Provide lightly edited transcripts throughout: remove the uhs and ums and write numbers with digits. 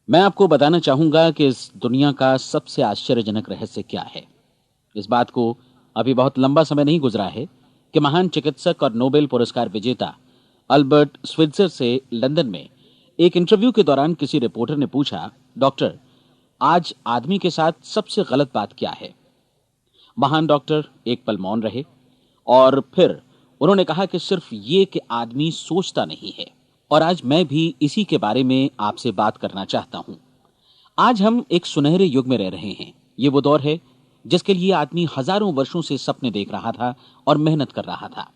मैं आपको बताना चाहूंगा कि इस दुनिया का सबसे आश्चर्यजनक रहस्य क्या है। इस बात को अभी बहुत लंबा समय नहीं गुजरा है कि महान चिकित्सक और नोबेल पुरस्कार विजेता अल्बर्ट स्विट्जर से लंदन में एक इंटरव्यू के दौरान किसी रिपोर्टर ने पूछा, डॉक्टर, आज आदमी के साथ सबसे गलत बात क्या है? महान डॉक्टर एक पल मौन रहे और फिर उन्होंने कहा कि सिर्फ ये कि आदमी सोचता नहीं है। और आज मैं भी इसी के बारे में आपसे बात करना चाहता हूं। आज हम एक सुनहरे युग में रह रहे हैं। ये वो दौर है जिसके लिए आदमी हजारों वर्षों से सपने देख रहा था और मेहनत कर रहा था।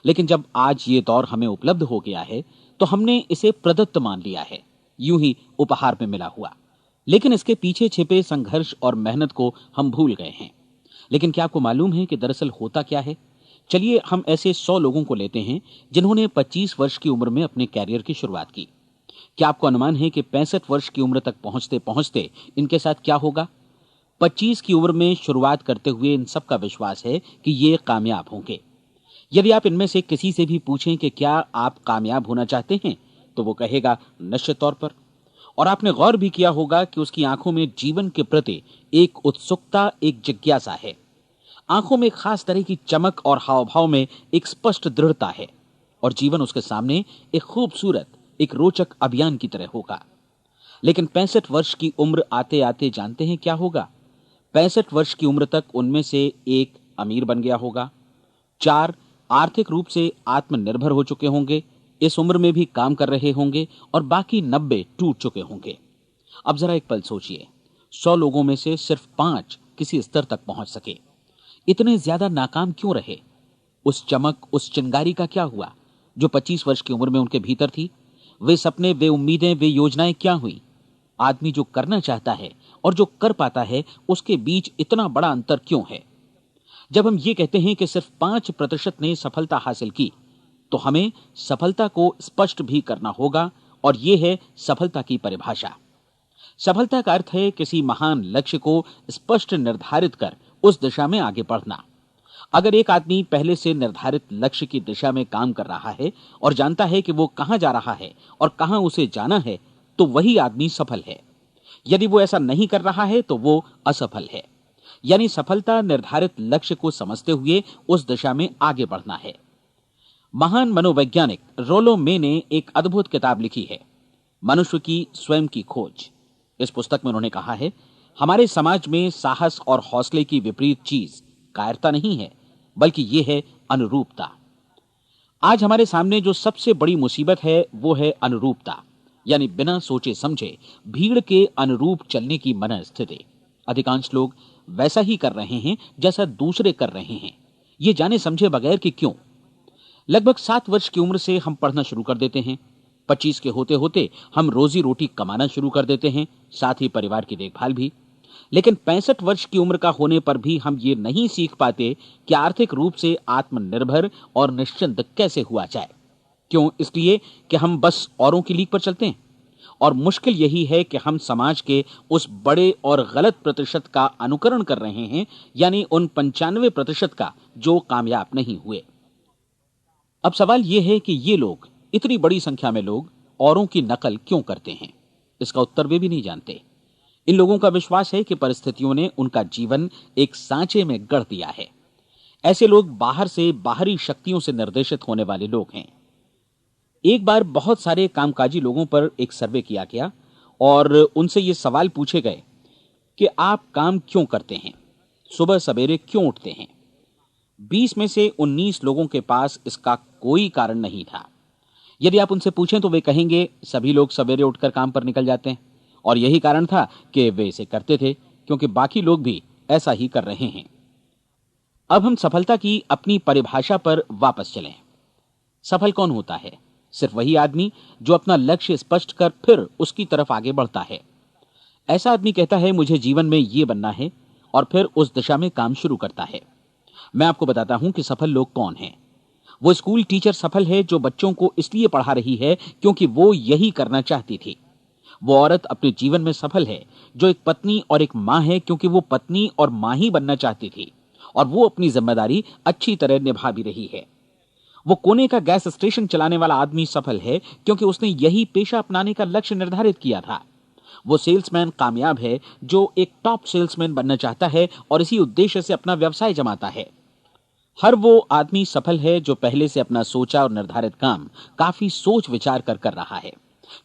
लेकिन जब आज ये दौर हमें उपलब्ध हो गया है तो हमने इसे प्रदत्त मान लिया है, यूं ही उपहार में मिला हुआ। लेकिन इसके पीछे छिपे संघर्ष और मेहनत को हम भूल गए हैं। लेकिन क्या आपको मालूम है कि दरअसल होता क्या है? चलिए हम ऐसे 100 लोगों को लेते हैं जिन्होंने 25 वर्ष की उम्र में अपने कैरियर की शुरुआत की। क्या आपको अनुमान है कि 65 वर्ष की उम्र तक पहुंचते पहुंचते इनके साथ क्या होगा? 25 की उम्र में शुरुआत करते हुए इन सबका विश्वास है कि ये कामयाब होंगे। यदि आप इनमें से किसी से भी पूछें कि क्या आप कामयाब होना चाहते हैं, तो वो कहेगा निश्चित तौर पर। और आपने गौर भी किया होगा कि उसकी आंखों में जीवन के प्रति एक उत्सुकता, एक जिज्ञासा है। आंखों में खास तरह की चमक और हाव भाव में एक स्पष्ट दृढ़ता है। और जीवन उसके सामने एक खूबसूरत, एक रोचक अभियान की तरह होगा। लेकिन 65 वर्ष की उम्र आते आते जानते हैं क्या होगा? 65 वर्ष की उम्र तक उनमें से एक अमीर बन गया होगा, 4 आर्थिक रूप से आत्मनिर्भर हो चुके होंगे, इस उम्र में भी काम कर रहे होंगे, और बाकी 90 टूट चुके होंगे। अब जरा एक पल सोचिए, 100 लोगों में से सिर्फ 5 किसी स्तर तक पहुंच सके। इतने ज्यादा नाकाम क्यों रहे? उस चमक, उस चिंगारी का क्या हुआ जो 25 वर्ष की उम्र में उनके भीतर थी? वे सपने, वे उम्मीदें, वे योजनाएं क्या हुई? आदमी जो करना चाहता है और जो कर पाता है, उसके बीच इतना बड़ा अंतर क्यों है? जब हम ये कहते हैं कि सिर्फ 5% ने सफलता हासिल की, तो हमें सफलता को स्पष्ट भी करना होगा। और यह है सफलता की परिभाषा। सफलता का अर्थ है किसी महान लक्ष्य को स्पष्ट निर्धारित कर उस दिशा में आगे बढ़ना। अगर एक आदमी पहले से निर्धारित लक्ष्य की दिशा में काम कर रहा है और जानता है कि वो कहां जा रहा है और कहां उसे जाना है, तो वही आदमी सफल है। यदि वो ऐसा नहीं कर रहा है तो वो असफल है। यानी सफलता निर्धारित लक्ष्य को समझते हुए उस दिशा में आगे बढ़ना है। महान मनोवैज्ञानिक रोलो मे ने एक अद्भुत किताब लिखी है, मनुष्य की स्वयं की खोज। इस पुस्तक में उन्होंने कहा है, हमारे समाज में साहस और हौसले की विपरीत चीज कायरता नहीं है, बल्कि यह है अनुरूपता। आज हमारे सामने जो सबसे बड़ी मुसीबत है वो है अनुरूपता, यानी बिना सोचे समझे भीड़ के अनुरूप चलने की मनस्थिति। अधिकांश लोग वैसा ही कर रहे हैं जैसा दूसरे कर रहे हैं, ये जाने समझे बगैर कि क्यों। लगभग 7 वर्ष की उम्र से हम पढ़ना शुरू कर देते हैं। 25 के होते होते हम रोजी रोटी कमाना शुरू कर देते हैं, साथ ही परिवार की देखभाल भी। लेकिन 65 वर्ष की उम्र का होने पर भी हम ये नहीं सीख पाते कि आर्थिक रूप से आत्मनिर्भर और निश्चिंत कैसे हुआ जाए। क्यों? इसलिए कि हम बस औरों की लीक पर चलते हैं। और मुश्किल यही है कि हम समाज के उस बड़े और गलत प्रतिशत का अनुकरण कर रहे हैं, यानी उन 95% का जो कामयाब नहीं हुए। अब सवाल यह है कि ये लोग, इतनी बड़ी संख्या में लोग, औरों की नकल क्यों करते हैं? इसका उत्तर वे भी नहीं जानते। इन लोगों का विश्वास है कि परिस्थितियों ने उनका जीवन एक सांचे में गढ़ दिया है। ऐसे लोग बाहर से, बाहरी शक्तियों से निर्देशित होने वाले लोग हैं। एक बार बहुत सारे कामकाजी लोगों पर एक सर्वे किया गया और उनसे ये सवाल पूछे गए कि आप काम क्यों करते हैं, सुबह सवेरे क्यों उठते हैं? 20 में से 19 लोगों के पास इसका कोई कारण नहीं था। यदि आप उनसे पूछें तो वे कहेंगे सभी लोग सवेरे उठकर काम पर निकल जाते हैं, और यही कारण था कि वे इसे करते थे क्योंकि बाकी लोग भी ऐसा ही कर रहे हैं। अब हम सफलता की अपनी परिभाषा पर वापस चलें। सफल कौन होता है? सिर्फ वही आदमी जो अपना लक्ष्य स्पष्ट कर फिर उसकी तरफ आगे बढ़ता है। ऐसा आदमी कहता है मुझे जीवन में ये बनना है, और फिर उस दिशा में काम शुरू करता है। मैं आपको बताता हूं कि सफल लोग कौन हैं। वो स्कूल टीचर सफल है जो बच्चों को इसलिए पढ़ा रही है क्योंकि वो यही करना चाहती थी। वो औरत अपने जीवन में सफल है जो एक पत्नी और एक मां है क्योंकि वो पत्नी और मां ही बनना चाहती थी, और वो अपनी जिम्मेदारी अच्छी तरह निभा भी रही है। वो कोने का गैस स्टेशन चलाने वाला आदमी सफल है क्योंकि उसने यही पेशा अपनाने का लक्ष्य निर्धारित किया था। वो सेल्समैन कामयाब है जो एक टॉप सेल्समैन बनना चाहता है और इसी उद्देश्य से अपना व्यवसाय जमाता है। हर वो आदमी सफल है जो पहले से अपना सोचा और निर्धारित काम काफी सोच विचार कर रहा है,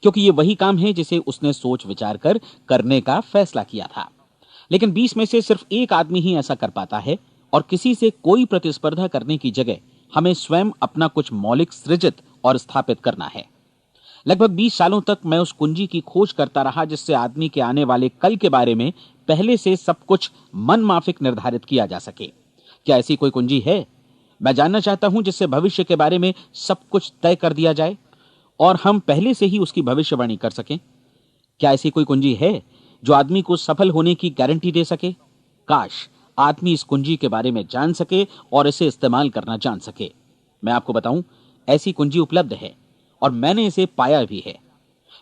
क्योंकि ये वही काम है जिसे उसने सोच विचार कर करने का फैसला किया था। लेकिन 20 में से सिर्फ एक आदमी ही ऐसा कर पाता है, और किसी से कोई प्रतिस्पर्धा करने की जगह हमें स्वयं अपना कुछ मौलिक सृजित और स्थापित करना है। लगभग 20 सालों तक मैं उस कुंजी की खोज करता रहा जिससे आदमी के आने वाले कल के बारे में पहले से सब कुछ मन माफिक निर्धारित किया जा सके। क्या ऐसी कोई कुंजी है? मैं जानना चाहता हूं जिससे भविष्य के बारे में सब कुछ तय कर दिया जाए और हम पहले से ही उसकी भविष्यवाणी कर सकें। क्या ऐसी कोई कुंजी है जो आदमी को सफल होने की गारंटी दे सके? काश आदमी इस कुंजी के बारे में जान सके और इसे इस्तेमाल करना जान सके। मैं आपको बताऊं, ऐसी कुंजी उपलब्ध है और मैंने इसे पाया भी है।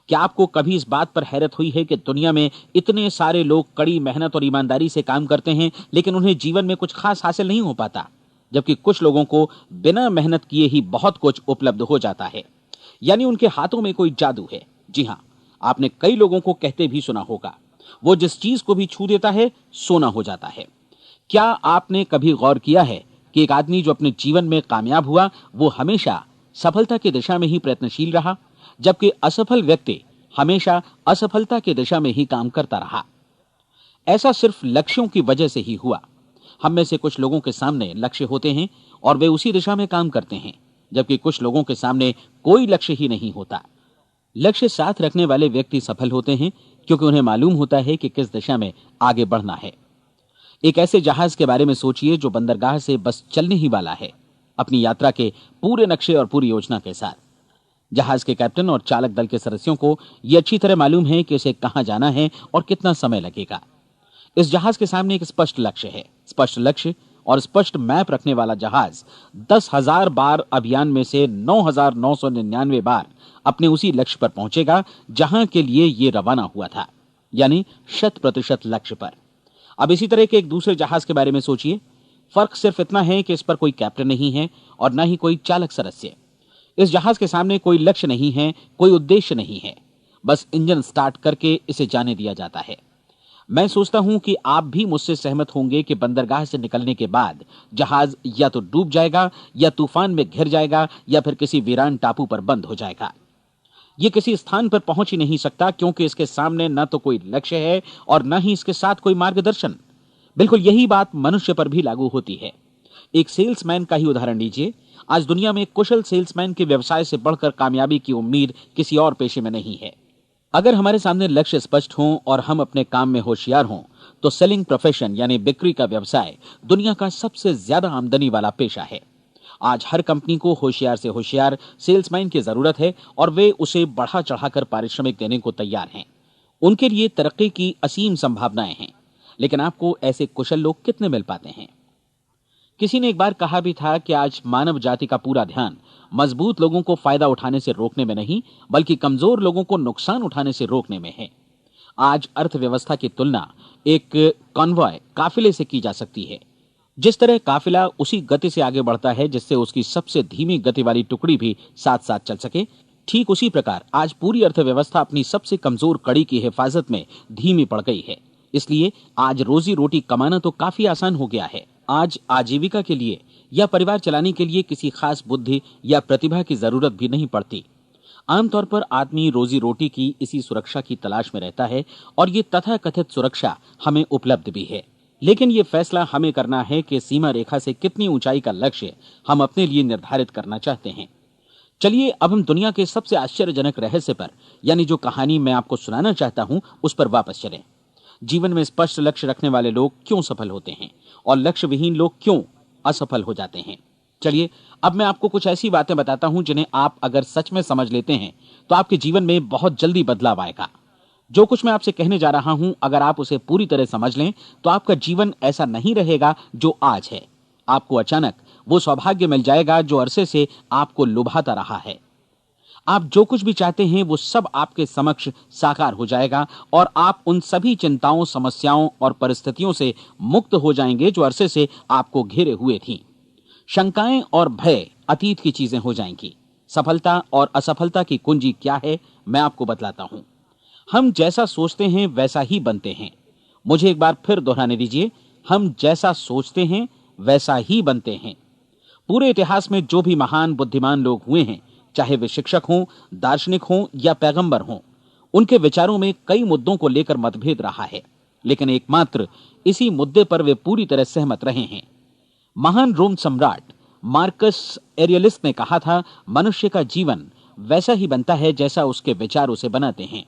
क्या आपको कभी इस बात पर हैरत हुई है कि दुनिया में इतने सारे लोग कड़ी मेहनत और ईमानदारी से काम करते हैं, लेकिन उन्हें जीवन में कुछ खास हासिल नहीं हो पाता, जबकि कुछ लोगों को बिना मेहनत किए ही बहुत कुछ उपलब्ध हो जाता है। यानी उनके हाथों में कोई जादू है। जी हां, आपने कई लोगों को कहते भी सुना होगा, वो जिस चीज को भी छू देता है सोना हो जाता है। क्या आपने कभी गौर किया है कि एक आदमी जो अपने जीवन में कामयाब हुआ वो हमेशा सफलता की दिशा में ही प्रयत्नशील रहा, जबकि असफल व्यक्ति हमेशा असफलता की दिशा में ही काम करता रहा? ऐसा सिर्फ लक्ष्यों की वजह से ही हुआ। हम में से कुछ लोगों के सामने लक्ष्य होते हैं और वे उसी दिशा में काम करते हैं, जबकि कुछ लोगों के सामने कोई लक्ष्य ही नहीं होता। लक्ष्य साथ रखने वाले व्यक्ति सफल होते हैं क्योंकि उन्हें मालूम होता है कि किस दिशा में आगे बढ़ना है। एक ऐसे जहाज के बारे में सोचिए जो बंदरगाह से बस चलने ही वाला है, अपनी यात्रा के पूरे नक्शे और पूरी योजना के साथ। जहाज के कैप्टन और चालक दल के सदस्यों को यह अच्छी तरह मालूम है कि उसे कहां जाना है और कितना समय लगेगा। इस जहाज के सामने एक स्पष्ट लक्ष्य है। स्पष्ट लक्ष्य और स्पष्ट मैप रखने वाला जहाज 10,000 बार अभियान में से 9,999 बार अपने उसी लक्ष्य पर पहुंचेगा जहां के लिए यह रवाना हुआ था, यानी 100% लक्ष्य पर। अब इसी तरह के एक दूसरे जहाज के बारे में सोचिए। फर्क सिर्फ इतना है कि इस पर कोई कैप्टन नहीं है और न ही कोई चालक सदस्य। इस जहाज के सामने कोई लक्ष्य नहीं है, कोई उद्देश्य नहीं है, बस इंजन स्टार्ट करके इसे जाने दिया जाता है। मैं सोचता हूं कि आप भी मुझसे सहमत होंगे कि बंदरगाह से निकलने के बाद जहाज या तो डूब जाएगा या तूफान में घिर जाएगा या फिर किसी वीरान टापू पर बंद हो जाएगा। ये किसी स्थान पर पहुंच ही नहीं सकता क्योंकि इसके सामने न तो कोई लक्ष्य है और न ही इसके साथ कोई मार्गदर्शन। बिल्कुल यही बात मनुष्य पर भी लागू होती है। एक सेल्समैन का ही उदाहरण लीजिए। आज दुनिया में कुशल सेल्समैन के व्यवसाय से बढ़कर कामयाबी की उम्मीद किसी और पेशे में नहीं है। अगर हमारे सामने लक्ष्य स्पष्ट हों और हम अपने काम में होशियार हों तो सेलिंग प्रोफेशन यानी बिक्री का व्यवसाय दुनिया का सबसे ज्यादा आमदनी वाला पेशा है। आज हर कंपनी को होशियार से होशियार सेल्समैन की जरूरत है और वे उसे बढ़ा चढ़ाकर पारिश्रमिक देने को तैयार हैं। उनके लिए तरक्की की असीम संभावनाएं हैं, लेकिन आपको ऐसे कुशल लोग कितने मिल पाते हैं? किसी ने एक बार कहा भी था कि आज मानव जाति का पूरा ध्यान मजबूत लोगों को फायदा उठाने से रोकने में नहीं, बल्कि कमजोर लोगों को नुकसान उठाने से रोकने में है। आज अर्थव्यवस्था की तुलना एक कॉन्वॉय काफिले से की जा सकती है। जिस तरह काफिला उसी गति से आगे बढ़ता है जिससे उसकी सबसे धीमी गति वाली टुकड़ी भी साथ साथ चल सके, ठीक उसी प्रकार आज पूरी अर्थव्यवस्था अपनी सबसे कमजोर कड़ी की हिफाजत में धीमी पड़ गई है। इसलिए आज रोजी रोटी कमाना तो काफी आसान हो गया है। आज आजीविका के लिए या परिवार चलाने के लिए किसी खास बुद्धि या प्रतिभा की जरूरत भी नहीं पड़ती। आमतौर पर आदमी रोजी रोटी की इसी सुरक्षा की तलाश में रहता है और ये तथाकथित सुरक्षा हमें उपलब्ध भी है। लेकिन ये फैसला हमें करना है कि सीमा रेखा से कितनी ऊंचाई का लक्ष्य हम अपने लिए निर्धारित करना चाहते हैं। चलिए अब हम दुनिया के सबसे आश्चर्यजनक रहस्य पर, यानी जो कहानी मैं आपको सुनाना चाहता हूं, उस पर वापस चलें। जीवन में स्पष्ट लक्ष्य रखने वाले लोग क्यों सफल होते हैं और लक्ष्य विहीन लोग क्यों असफल हो जाते हैं? चलिए अब मैं आपको कुछ ऐसी बातें बताता हूं जिन्हें आप अगर सच में समझ लेते हैं तो आपके जीवन में बहुत जल्दी बदलाव आएगा। जो कुछ मैं आपसे कहने जा रहा हूं, अगर आप उसे पूरी तरह समझ लें तो आपका जीवन ऐसा नहीं रहेगा जो आज है। आपको अचानक वो सौभाग्य मिल जाएगा जो अरसे से आपको लुभाता रहा है। आप जो कुछ भी चाहते हैं वो सब आपके समक्ष साकार हो जाएगा और आप उन सभी चिंताओं, समस्याओं और परिस्थितियों से मुक्त हो जाएंगे जो अरसे से आपको घेरे हुए थीं। शंकाएं और भय अतीत की चीजें हो जाएंगी। सफलता और असफलता की कुंजी क्या है, मैं आपको बतलाता हूं। हम जैसा सोचते हैं वैसा ही बनते हैं। मुझे एक बार फिर दोहराने दीजिए, हम जैसा सोचते हैं वैसा ही बनते हैं। पूरे इतिहास में जो भी महान बुद्धिमान लोग हुए हैं, चाहे वे शिक्षक हों, दार्शनिक हों या पैगंबर हों, उनके विचारों में कई मुद्दों को लेकर मतभेद रहा है, लेकिन एकमात्र इसी मुद्दे पर वे पूरी तरह सहमत रहे हैं। महान रोम सम्राट मार्कस एरियलिस ने कहा था, मनुष्य का जीवन वैसा ही बनता है जैसा उसके विचार उसे बनाते हैं।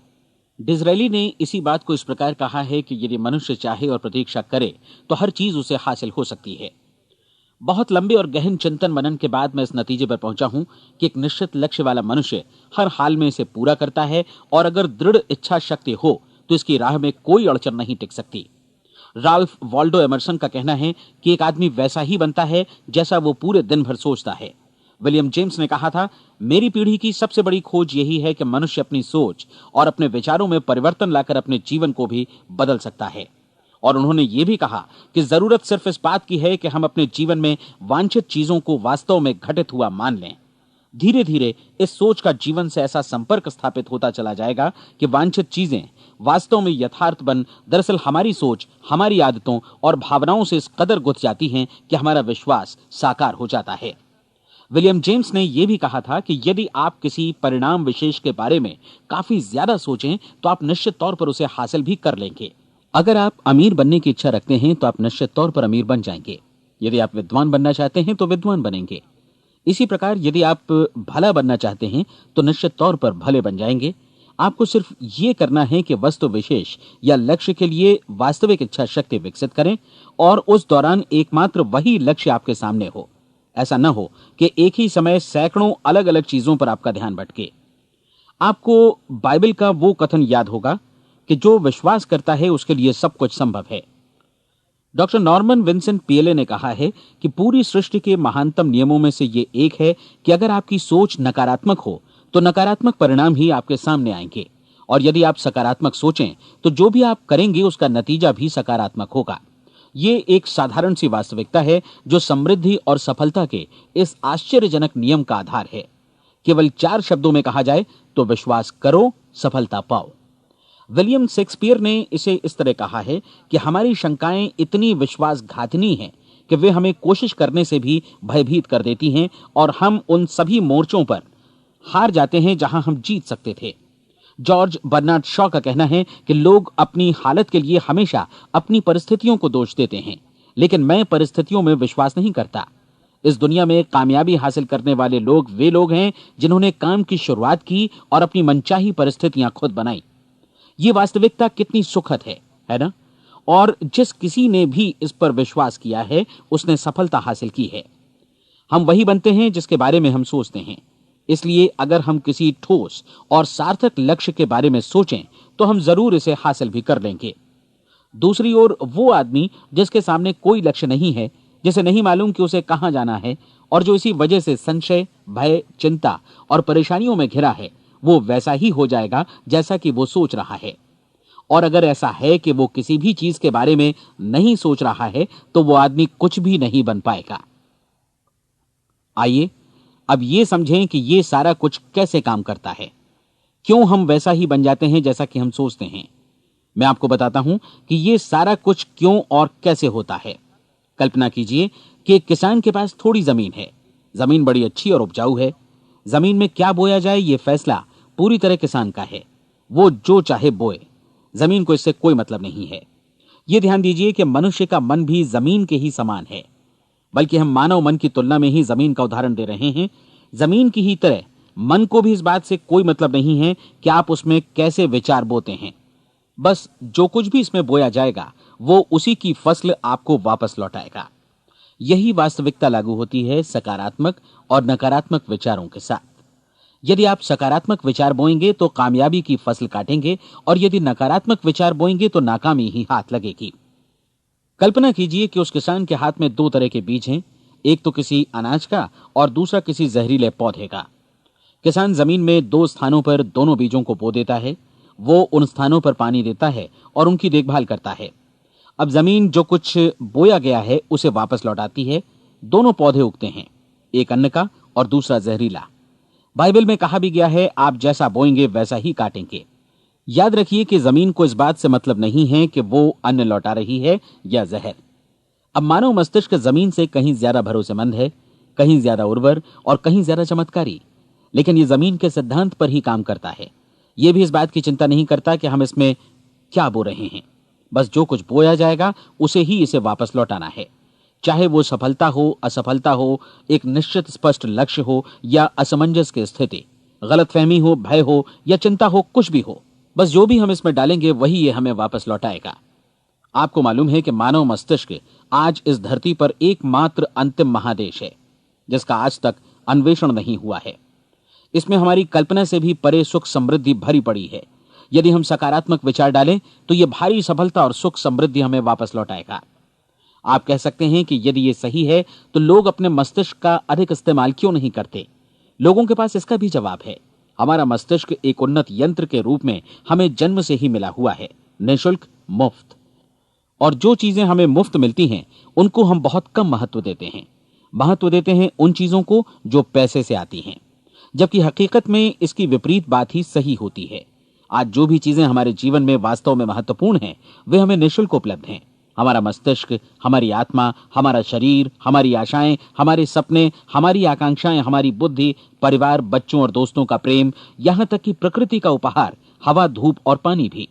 डिज़रायली ने इसी बात को इस प्रकार कहा है कि यदि मनुष्य चाहे और प्रतीक्षा करे तो हर चीज उसे हासिल हो सकती है। बहुत लंबे और गहन चिंतन मनन के बाद मैं इस नतीजे पर पहुंचा हूं कि एक निश्चित लक्ष्य वाला मनुष्य हर हाल में इसे पूरा करता है, और अगर दृढ़ इच्छा शक्ति हो तो इसकी राह में कोई अड़चन नहीं टिक सकती। राल्फ वॉल्डो एमर्सन का कहना है कि एक आदमी वैसा ही बनता है जैसा वो पूरे दिन भर सोचता है। विलियम जेम्स ने कहा था, मेरी पीढ़ी की सबसे बड़ी खोज यही है कि मनुष्य अपनी सोच और अपने विचारों में परिवर्तन लाकर अपने जीवन को भी बदल सकता है। और उन्होंने ये भी कहा कि जरूरत सिर्फ इस बात की है कि हम अपने जीवन में वांछित चीजों को वास्तव में घटित हुआ मान लें। धीरे धीरे इस सोच का जीवन से ऐसा संपर्क स्थापित होता चला जाएगा कि वांछित चीजें वास्तव में यथार्थ बन दरअसल हमारी सोच, हमारी आदतों और भावनाओं से इस कदर गुथ जाती हैं कि हमारा विश्वास साकार हो जाता है। विलियम जेम्स ने यह भी कहा था कि यदि आप किसी परिणाम विशेष के बारे में काफी ज्यादा सोचें तो आप निश्चित तौर पर उसे हासिल भी कर लेंगे। अगर आप अमीर बनने की इच्छा रखते हैं तो आप निश्चित तौर पर अमीर बन जाएंगे। यदि आप विद्वान बनना चाहते हैं तो विद्वान बनेंगे। इसी प्रकार यदि आप भला बनना चाहते हैं तो निश्चित तौर पर भले बन जाएंगे। आपको सिर्फ ये करना है कि वस्तु विशेष या लक्ष्य के लिए वास्तविक इच्छा शक्ति विकसित करें, और उस दौरान एकमात्र वही लक्ष्य आपके सामने हो। ऐसा न हो कि एक ही समय सैकड़ों अलग अलग चीजों पर आपका ध्यान भटके। आपको बाइबल का वो कथन याद होगा कि जो विश्वास करता है उसके लिए सब कुछ संभव है। डॉक्टर नॉर्मन विंसेंट पीएले ने कहा है कि पूरी सृष्टि के महानतम नियमों में से ये एक है कि अगर आपकी सोच नकारात्मक हो तो नकारात्मक परिणाम ही आपके सामने आएंगे, और यदि आप सकारात्मक सोचें तो जो भी आप करेंगे उसका नतीजा भी सकारात्मक होगा। ये एक साधारण सी वास्तविकता है जो समृद्धि और सफलता के इस आश्चर्यजनक नियम का आधार है। केवल 4 शब्दों में कहा जाए तो विश्वास करो, सफलता पाओ। विलियम शेक्सपियर ने इसे इस तरह कहा है कि हमारी शंकाएं इतनी विश्वासघातिनी हैं कि वे हमें कोशिश करने से भी भयभीत कर देती हैं, और हम उन सभी मोर्चों पर हार जाते हैं जहां हम जीत सकते थे। जॉर्ज बर्नार्ड शॉ का कहना है कि लोग अपनी हालत के लिए हमेशा अपनी परिस्थितियों को दोष देते हैं, लेकिन मैं परिस्थितियों में विश्वास नहीं करता। इस दुनिया में कामयाबी हासिल करने वाले लोग वे लोग हैं जिन्होंने काम की शुरुआत की और अपनी मनचाही परिस्थितियां खुद बनाई। ये वास्तविकता कितनी सुखद है ना? और जिस किसी ने भी इस पर विश्वास किया है उसने सफलता हासिल की है। हम वही बनते हैं जिसके बारे में हम सोचते हैं। इसलिए अगर हम किसी ठोस और सार्थक लक्ष्य के बारे में सोचें तो हम जरूर इसे हासिल भी कर लेंगे। दूसरी ओर वो आदमी जिसके सामने कोई लक्ष्य नहीं है, जिसे नहीं मालूम कि उसे कहां जाना है, और जो इसी वजह से संशय, भय, चिंता और परेशानियों में घिरा है, वो वैसा ही हो जाएगा जैसा कि वो सोच रहा है। और अगर ऐसा है कि वो किसी भी चीज के बारे में नहीं सोच रहा है तो वो आदमी कुछ भी नहीं बन पाएगा। आइए अब ये समझें कि ये सारा कुछ कैसे काम करता है, क्यों हम वैसा ही बन जाते हैं जैसा कि हम सोचते हैं। मैं आपको बताता हूं कि ये सारा कुछ क्यों और कैसे होता है। कल्पना कीजिए कि एक किसान के पास थोड़ी जमीन है। जमीन बड़ी अच्छी और उपजाऊ है। जमीन में क्या बोया जाए ये फैसला पूरी तरह किसान का है। वो जो चाहे बोए, जमीन को इससे कोई मतलब नहीं है। ये ध्यान दीजिए कि मनुष्य का मन भी जमीन के ही समान है, बल्कि हम मानव मन की तुलना में ही जमीन का उदाहरण दे रहे हैं। जमीन की ही तरह मन को भी इस बात से कोई मतलब नहीं है कि आप उसमें कैसे विचार बोते हैं। बस जो कुछ भी इसमें बोया जाएगा वो उसी की फसल आपको वापस लौटाएगा। यही वास्तविकता लागू होती है सकारात्मक और नकारात्मक विचारों के साथ। यदि आप सकारात्मक विचार बोएंगे तो कामयाबी की फसल काटेंगे, और यदि नकारात्मक विचार बोएंगे तो नाकामी ही हाथ लगेगी। कल्पना कीजिए कि उस किसान के हाथ में 2 तरह के बीज हैं, एक तो किसी अनाज का और दूसरा किसी जहरीले पौधे का। किसान जमीन में 2 स्थानों पर दोनों बीजों को बो देता है। वो उन स्थानों पर पानी देता है और उनकी देखभाल करता है। अब जमीन जो कुछ बोया गया है उसे वापस लौटाती है। दोनों पौधे उगते हैं, एक अन्न का और दूसरा जहरीला। बाइबल में कहा भी गया है, आप जैसा बोएंगे वैसा ही काटेंगे। याद रखिए कि जमीन को इस बात से मतलब नहीं है कि वो अन्न लौटा रही है या जहर। अब मानव मस्तिष्क जमीन से कहीं ज्यादा भरोसेमंद है, कहीं ज्यादा उर्वर और कहीं ज्यादा चमत्कारी, लेकिन ये जमीन के सिद्धांत पर ही काम करता है। ये भी इस बात की चिंता नहीं करता कि हम इसमें क्या बो रहे हैं। बस जो कुछ बोया जाएगा उसे ही इसे वापस लौटाना है, चाहे वो सफलता हो, असफलता हो, एक निश्चित स्पष्ट लक्ष्य हो या असमंजस की स्थिति, गलतफहमी हो, भय हो या चिंता हो, कुछ भी हो। बस जो भी हम इसमें डालेंगे वही ये हमें वापस लौटाएगा। आपको मालूम है कि मानव मस्तिष्क आज इस धरती पर एकमात्र अंतिम महादेश है जिसका आज तक अन्वेषण नहीं हुआ है। इसमें हमारी कल्पना से भी परे सुख समृद्धि भरी पड़ी है। यदि हम सकारात्मक विचार डालें तो यह भारी सफलता और सुख समृद्धि हमें वापस लौटाएगा। आप कह सकते हैं कि यदि यह सही है तो लोग अपने मस्तिष्क का अधिक इस्तेमाल क्यों नहीं करते? लोगों के पास इसका भी जवाब है। हमारा मस्तिष्क एक उन्नत यंत्र के रूप में हमें जन्म से ही मिला हुआ है, निःशुल्क, मुफ्त। और जो चीजें हमें मुफ्त मिलती हैं उनको हम बहुत कम महत्व देते हैं। महत्व देते हैं उन चीजों को जो पैसे से आती हैं, जबकि हकीकत में इसकी विपरीत बात ही सही होती है। आज जो भी चीजें हमारे जीवन में वास्तव में महत्वपूर्ण हैं वे हमें निःशुल्क उपलब्ध हैं। हमारा मस्तिष्क, हमारी आत्मा, हमारा शरीर, हमारी आशाएं, हमारे सपने, हमारी आकांक्षाएं, हमारी बुद्धि, परिवार, बच्चों और दोस्तों का प्रेम, यहां तक कि प्रकृति का उपहार, हवा, धूप और पानी भी।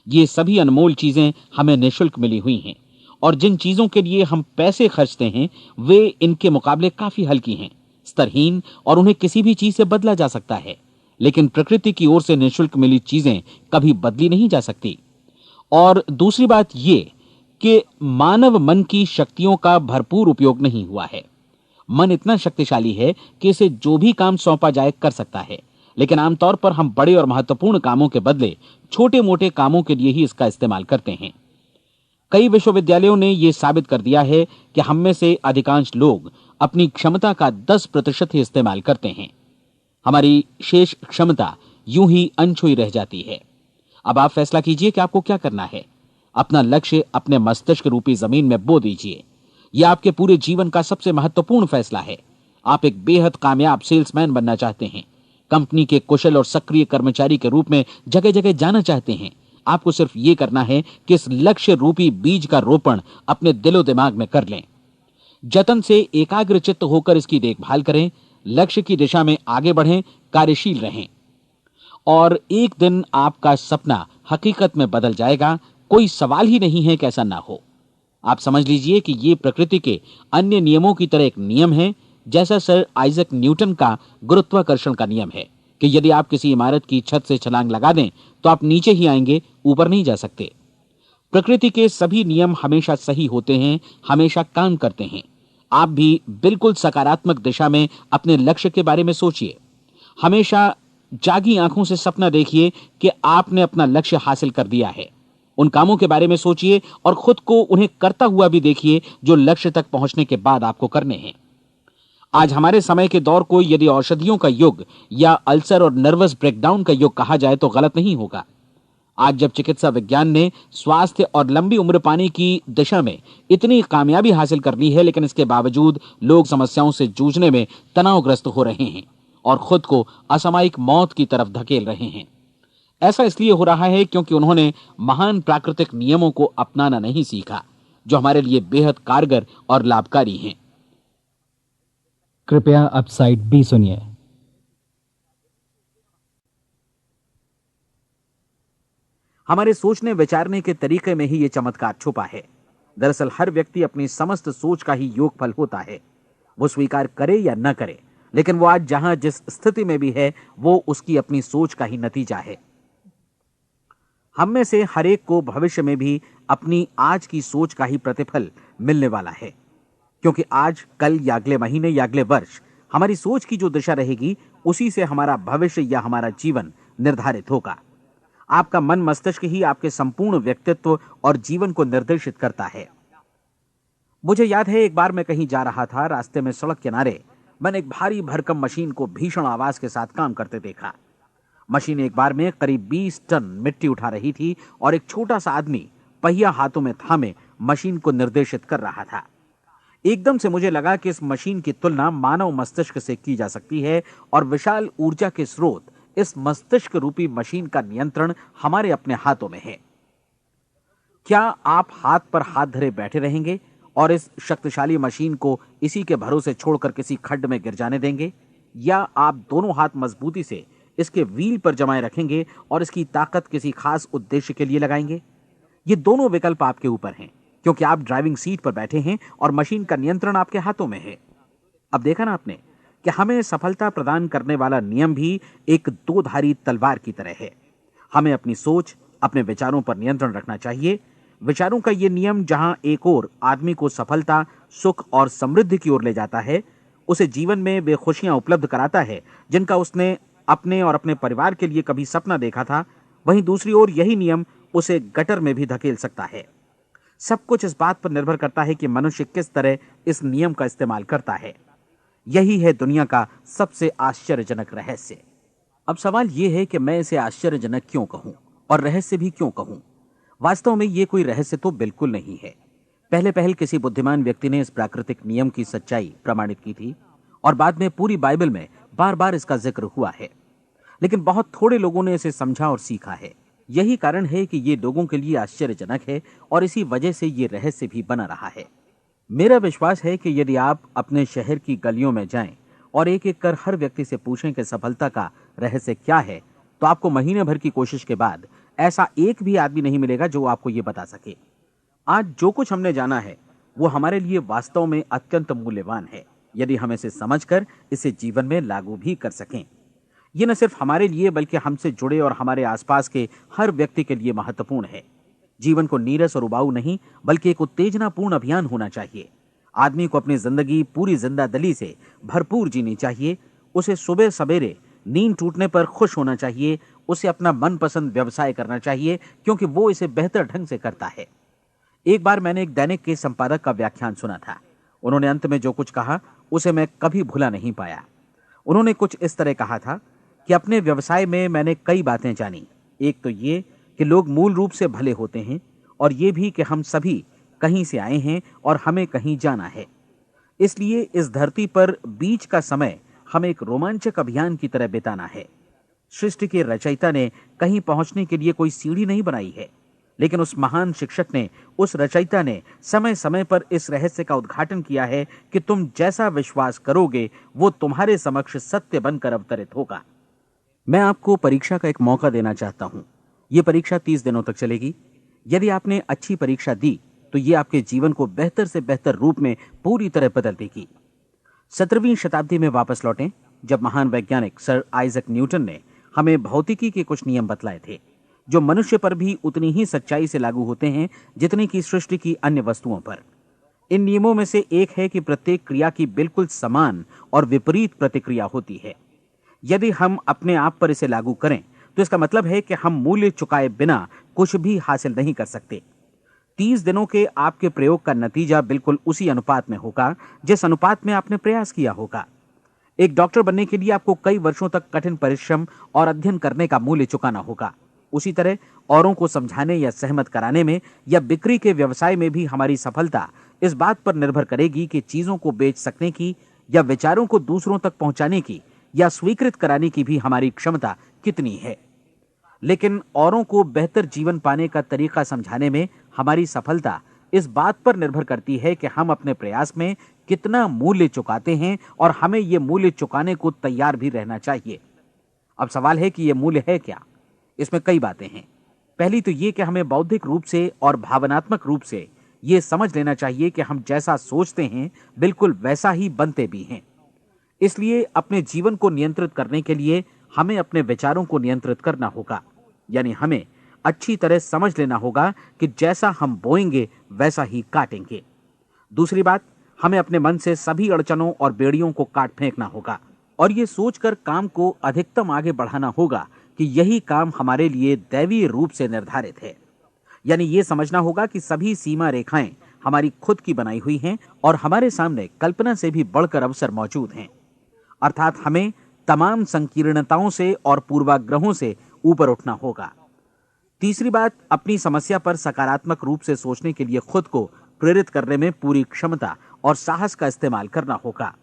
ये सभी अनमोल चीजें हमें निःशुल्क मिली हुई हैं, और जिन चीजों के लिए हम पैसे खर्चते हैं वे इनके मुकाबले काफी हल्की हैं, स्तरहीन, और उन्हें किसी भी चीज से बदला जा सकता है। लेकिन प्रकृति की ओर से निःशुल्क मिली चीजें कभी बदली नहीं जा सकती। और दूसरी बात यह कि मानव मन की शक्तियों का भरपूर उपयोग नहीं हुआ है। मन इतना शक्तिशाली है कि इसे जो भी काम सौंपा जाए कर सकता है, लेकिन आमतौर पर हम बड़े और महत्वपूर्ण कामों के बदले छोटे मोटे कामों के लिए ही इसका इस्तेमाल करते हैं। कई विश्वविद्यालयों ने यह साबित कर दिया है कि हम में से अधिकांश लोग अपनी क्षमता का 10% ही इस्तेमाल करते हैं। हमारी शेष क्षमता यूं ही अनछुई रह जाती है। अब आप फैसला कीजिए कि आपको क्या करना है। अपना लक्ष्य अपने मस्तिष्क रूपी जमीन में बो दीजिए। यह आपके पूरे जीवन का सबसे महत्वपूर्ण फैसला है। आप एक बेहद कामयाब सेल्समैन बनना चाहते हैं, कंपनी के कुशल और सक्रिय कर्मचारी के रूप में जगह जगह जाना चाहते हैं। आपको सिर्फ यह करना है कि इस लक्ष्य रूपी बीज का रोपण अपने दिलो दिमाग में कर लें। जतन से एकाग्रचित्त होकर इसकी देखभाल करें, लक्ष्य की दिशा में आगे बढ़ें, कार्यशील रहें, और एक दिन आपका सपना हकीकत में बदल जाएगा। कोई सवाल ही नहीं है कि ऐसा ना हो। आप समझ लीजिए कि यह प्रकृति के अन्य नियमों की तरह एक नियम है, जैसा सर आइजक न्यूटन का गुरुत्वाकर्षण का नियम है कि यदि आप किसी इमारत की छत से छलांग लगा दें तो आप नीचे ही आएंगे, ऊपर नहीं जा सकते। प्रकृति के सभी नियम हमेशा सही होते हैं, हमेशा काम करते हैं। आप भी बिल्कुल सकारात्मक दिशा में अपने लक्ष्य के बारे में सोचिए। हमेशा जागी आंखों से सपना देखिए कि आपने अपना लक्ष्य हासिल कर दिया है। उन कामों के बारे में सोचिए और खुद को उन्हें करता हुआ भी देखिए जो लक्ष्य तक पहुंचने के बाद आपको करने हैं। आज हमारे समय के दौर को यदि औषधियों का युग या अल्सर और नर्वस ब्रेकडाउन का युग कहा जाए तो गलत नहीं होगा। आज जब चिकित्सा विज्ञान ने स्वास्थ्य और लंबी उम्र पाने की दिशा में इतनी कामयाबी हासिल कर ली है, लेकिन इसके बावजूद लोग समस्याओं से जूझने में तनावग्रस्त हो रहे हैं और खुद को असामयिक मौत की तरफ धकेल रहे हैं। ऐसा इसलिए हो रहा है क्योंकि उन्होंने महान प्राकृतिक नियमों को अपनाना नहीं सीखा, जो हमारे लिए बेहद कारगर और लाभकारी हैं। कृपया अब साइड बी सुनिए। हमारे सोचने विचारने के तरीके में ही ये चमत्कार छुपा है। दरअसल हर व्यक्ति अपनी समस्त सोच का ही योगफल होता है। वो स्वीकार करे या न करे, लेकिन वो आज जहां जिस स्थिति में भी है वो उसकी अपनी सोच का ही नतीजा है। हम में से हर एक को भविष्य में भी अपनी आज की सोच का ही प्रतिफल मिलने वाला है, क्योंकि आज, कल या अगले महीने या अगले वर्ष हमारी सोच की जो दिशा रहेगी उसी से हमारा भविष्य या हमारा जीवन निर्धारित होगा। आपका मन मस्तिष्क ही आपके संपूर्ण व्यक्तित्व और जीवन को निर्देशित करता है। मुझे याद है एक बार मैं कहीं जा रहा था, रास्ते में सड़क किनारे मैंने एक भारी भरकम मशीन को भीषण आवाज के साथ काम करते देखा। मशीन एक बार में करीब 20 टन मिट्टी उठा रही थी और एक छोटा सा आदमी पहिया हाथों में थामे मशीन को निर्देशित कर रहा था। एकदम से मुझे लगा कि इस मशीन की तुलना मानव मस्तिष्क से की जा सकती है और विशाल ऊर्जा के स्रोत इस मस्तिष्क रूपी मशीन का नियंत्रण हमारे अपने हाथों में है। क्या आप हाथ पर हाथ धरे बैठे रहेंगे और इस शक्तिशाली मशीन को इसी के भरोसे छोड़कर किसी खड्ड में गिर जाने देंगे, या आप दोनों हाथ मजबूती से इसके व्हील पर जमाए रखेंगे और इसकी ताकत किसी खास उद्देश्य के लिए लगाएंगे? ये दोनों विकल्प आपके ऊपर हैं, क्योंकि आप ड्राइविंग सीट पर बैठे हैं और मशीन का नियंत्रण आपके हाथों में है। अब देखा ना आपने कि हमें सफलता प्रदान करने वाला नियम भी एक दो-धारी तलवार की तरह है। हमें अपनी सोच, अपने विचारों पर नियंत्रण रखना चाहिए। विचारों का ये नियम जहां एक ओर आदमी को सफलता, सुख और समृद्धि की ओर ले जाता है, उसे जीवन में वे खुशियां उपलब्ध कराता है जिनका उसने अपने और अपने परिवार के लिए कभी सपना देखा था, वहीं दूसरी ओर यही नियम उसे गटर में भी धकेल सकता है। सब कुछ इस बात पर निर्भर करता है कि मनुष्य किस तरह इस नियम का इस्तेमाल करता है। यही है दुनिया का सबसे आश्चर्यजनक रहस्य। अब सवाल यह है कि मैं इसे आश्चर्यजनक क्यों कहूं और रहस्य भी क्यों कहूं? वास्तव में यह कोई रहस्य तो बिल्कुल नहीं है। पहले पहल किसी बुद्धिमान व्यक्ति ने इस प्राकृतिक नियम की सच्चाई प्रमाणित की थी और बाद में पूरी बाइबल में बार बार इसका जिक्र हुआ है, लेकिन बहुत थोड़े लोगों ने इसे समझा और सीखा है। यही कारण है कि ये लोगों के लिए आश्चर्यजनक है और इसी वजह से ये रहस्य भी बना रहा है। मेरा विश्वास है कि यदि आप अपने शहर की गलियों में जाएं और एक एक कर हर व्यक्ति से पूछें कि सफलता का रहस्य क्या है, तो आपको महीने भर की कोशिश के बाद ऐसा एक भी आदमी नहीं मिलेगा जो आपको ये बता सके। आज जो कुछ हमने जाना है वो हमारे लिए वास्तव में अत्यंत मूल्यवान है, यदि हम इसे समझकर इसे जीवन में लागू भी कर सकें। ये न सिर्फ हमारे लिए बल्कि हमसे जुड़े और हमारे आसपास के हर व्यक्ति के लिए महत्वपूर्ण है। जीवन को नीरस और उबाऊ नहीं बल्कि एक उत्तेजनापूर्ण अभियान होना चाहिए। आदमी को अपनी जिंदगी पूरी जिंदादिली से भरपूर जीनी चाहिए। उसे सुबह सवेरे नींद टूटने पर खुश होना चाहिए। उसे अपना मनपसंद व्यवसाय करना चाहिए, क्योंकि वो इसे बेहतर ढंग से करता है। एक बार मैंने एक दैनिक के संपादक का व्याख्यान सुना था। उन्होंने अंत में जो कुछ कहा उसे मैं कभी भुला नहीं पाया। उन्होंने कुछ इस तरह कहा था कि अपने व्यवसाय में मैंने कई बातें जानी। एक तो ये कि लोग मूल रूप से भले होते हैं, और ये भी कि हम सभी कहीं से आए हैं और हमें कहीं जाना है। इसलिए इस धरती पर बीच का समय हमें एक रोमांचक अभियान की तरह बिताना है। सृष्टि के रचयिता ने कहीं पहुंचने के लिए कोई सीढ़ी नहीं बनाई है, लेकिन उस महान शिक्षक ने, उस रचयिता ने समय समय पर इस रहस्य का उद्घाटन किया है कि तुम जैसा विश्वास करोगे वो तुम्हारे समक्ष सत्य बनकर अवतरित होगा। मैं आपको परीक्षा का एक मौका देना चाहता हूं। यह परीक्षा 30 दिनों तक चलेगी। यदि आपने अच्छी परीक्षा दी तो ये आपके जीवन को बेहतर से बेहतर रूप में पूरी तरह बदल देगी। 17वीं शताब्दी में वापस लौटें, जब महान वैज्ञानिक सर आइजक न्यूटन ने हमें भौतिकी के कुछ नियम बतलाए थे, जो मनुष्य पर भी उतनी ही सच्चाई से लागू होते हैं जितनी कि सृष्टि की अन्य वस्तुओं पर। इन नियमों में से एक है कि प्रत्येक क्रिया की बिल्कुल समान और विपरीत प्रतिक्रिया होती है। यदि हम अपने आप पर इसे लागू करें तो इसका मतलब है कि हम मूल्य चुकाए बिना कुछ भी हासिल नहीं कर सकते। 30 दिनों के आपके प्रयोग का नतीजा बिल्कुल उसी अनुपात में होगा जिस अनुपात में आपने प्रयास किया होगा। एक डॉक्टर बनने के लिए आपको कई वर्षों तक कठिन परिश्रम और अध्ययन करने का मूल्य चुकाना होगा। उसी तरह औरों को समझाने या सहमत कराने में या बिक्री के व्यवसाय में भी हमारी सफलता इस बात पर निर्भर करेगी कि चीजों को बेच सकने की या विचारों को दूसरों तक पहुंचाने की या स्वीकृत कराने की भी हमारी क्षमता कितनी है। लेकिन औरों को बेहतर जीवन पाने का तरीका समझाने में हमारी सफलता इस बात पर निर्भर करती है कि हम अपने प्रयास में कितना मूल्य चुकाते हैं और हमें यह मूल्य चुकाने को तैयार भी रहना चाहिए। अब सवाल है कि यह मूल्य है क्या? इसमें कई बातें हैं। पहली तो यह कि हमें बौद्धिक रूप से और भावनात्मक रूप से यह समझ लेना चाहिए कि हम जैसा सोचते हैं बिल्कुल वैसा ही बनते भी हैं। इसलिए अपने जीवन को नियंत्रित करने के लिए हमें अपने विचारों को नियंत्रित करना होगा। यानी हमें अच्छी तरह समझ लेना होगा कि जैसा हम बोएंगे वैसा ही काटेंगे। दूसरी बात, हमें अपने मन से सभी अड़चनों और बेड़ियों को काट फेंकना होगा और ये सोचकर काम को अधिकतम आगे बढ़ाना होगा कि यही काम हमारे लिए दैवीय रूप से निर्धारित है। यानी ये समझना होगा कि सभी सीमा रेखाएं हमारी खुद की बनाई हुई हैं और हमारे सामने कल्पना से भी बढ़कर अवसर मौजूद हैं। अर्थात हमें तमाम संकीर्णताओं से और पूर्वाग्रहों से ऊपर उठना होगा। तीसरी बात, अपनी समस्या पर सकारात्मक रूप से सोचने के लिए खुद को प्रेरित करने में पूरी क्षमता और साहस का इस्तेमाल करना होगा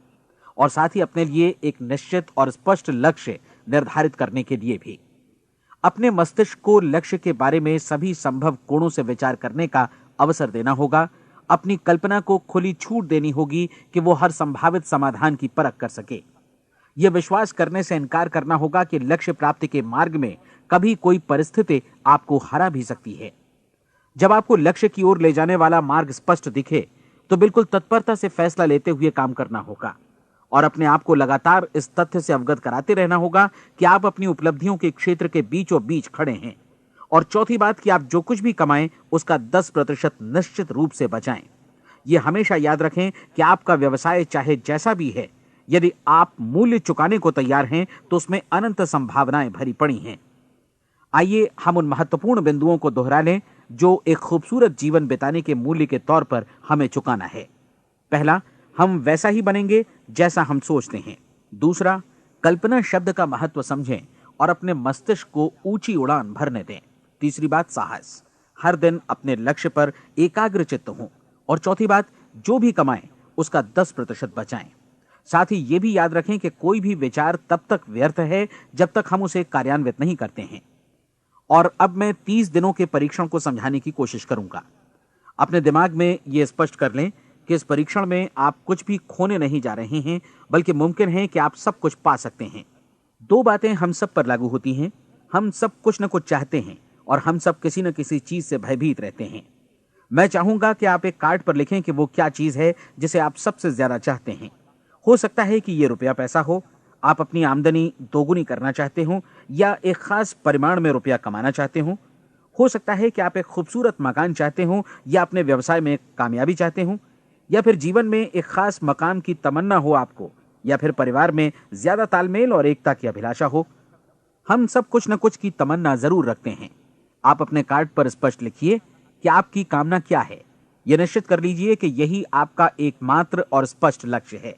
और साथ ही अपने लिए एक निश्चित और स्पष्ट लक्ष्य निर्धारित करने के लिए भी। अपने मस्तिष्क को लक्ष्य के बारे में सभी संभव कोणों से विचार करने का अवसर देना होगा। अपनी कल्पना को खुली छूट देनी होगी कि वो हर संभावित समाधान की परख कर सके। यह विश्वास करने से इनकार करना होगा कि लक्ष्य प्राप्ति के मार्ग में कभी कोई परिस्थिति आपको हरा भी सकती है। जब आपको लक्ष्य की ओर ले जाने वाला मार्ग स्पष्ट दिखे तो बिल्कुल तत्परता से फैसला लेते हुए काम करना होगा और अपने आप को लगातार इस तथ्य से अवगत कराते रहना होगा कि आप अपनी उपलब्धियों के क्षेत्र के बीचों बीच खड़े हैं। और चौथी बात कि आप जो कुछ भी कमाएं उसका 10% निश्चित रूप से बचाएं। यह हमेशा याद रखें कि आपका व्यवसाय चाहे जैसा भी है, यदि आप मूल्य चुकाने को तैयार हैं तो उसमें अनंत संभावनाएं भरी पड़ी हैं। आइए हम उन महत्वपूर्ण बिंदुओं को दोहरा लें जो एक खूबसूरत जीवन बिताने के मूल्य के तौर पर हमें चुकाना है। पहला, हम वैसा ही बनेंगे जैसा हम सोचते हैं। दूसरा, कल्पना शब्द का महत्व समझें और अपने मस्तिष्क को ऊंची उड़ान भरने दें। तीसरी बात, साहस, हर दिन अपने लक्ष्य पर एकाग्र चित्त हों। और चौथी बात, जो भी कमाएं उसका 10% बचाएं। साथ ही ये भी याद रखें कि कोई भी विचार तब तक व्यर्थ है जब तक हम उसे कार्यान्वित नहीं करते हैं। और अब मैं 30 दिनों के परीक्षण को समझाने की कोशिश करूंगा। अपने दिमाग में यह स्पष्ट कर लें कि इस परीक्षण में आप कुछ भी खोने नहीं जा रहे हैं, बल्कि मुमकिन है कि आप सब कुछ पा सकते हैं। दो बातें हम सब पर लागू होती हैं। हम सब कुछ न कुछ चाहते हैं और हम सब किसी न किसी चीज से भयभीत रहते हैं। मैं चाहूंगा कि आप एक कार्ड पर लिखें कि वो क्या चीज है जिसे आप सबसे ज्यादा चाहते हैं। हो सकता है कि ये रुपया पैसा हो, आप अपनी आमदनी दोगुनी करना चाहते हो, या एक खास परिमाण में रुपया कमाना चाहते हो सकता है कि आप एक खूबसूरत मकान चाहते हो, या अपने व्यवसाय में कामयाबी चाहते हो, या फिर जीवन में एक खास मकाम की तमन्ना हो आपको, या फिर परिवार में ज्यादा तालमेल और एकता की अभिलाषा हो। हम सब कुछ न कुछ की तमन्ना जरूर रखते हैं। आप अपने कार्ड पर स्पष्ट लिखिए कि आपकी कामना क्या है। यह निश्चित कर लीजिए कि यही आपका एकमात्र और स्पष्ट लक्ष्य है।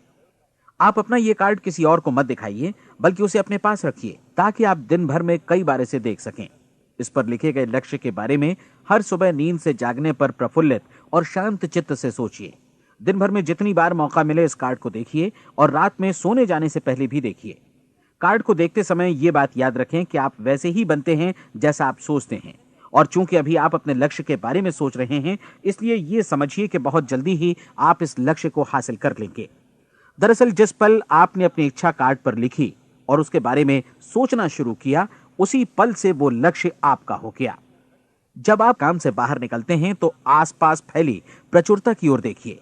आप अपना यह कार्ड किसी और को मत दिखाइए, बल्कि उसे अपने पास रखिए ताकि आप दिन भर में कई बार इसे देख सकें। इस पर लिखे गए लक्ष्य के बारे में हर सुबह नींद से जागने पर प्रफुल्लित और शांत चित्त से सोचिए। दिन भर में जितनी बार मौका मिले इस कार्ड को देखिए और रात में सोने जाने से पहले भी देखिए। कार्ड को देखते समय यह बात याद रखें कि आप वैसे ही बनते हैं जैसा आप सोचते हैं। और चूंकि अभी आप अपने लक्ष्य के बारे में सोच रहे हैं, इसलिए यह समझिए कि बहुत जल्दी ही आप इस लक्ष्य को हासिल कर लेंगे। दरअसल जिस पल आपने अपनी इच्छा कार्ड पर लिखी और उसके बारे में सोचना शुरू किया, उसी पल से वो लक्ष्य आपका हो गया। जब आप काम से बाहर निकलते हैं तो आसपास फैली प्रचुरता की ओर देखिए।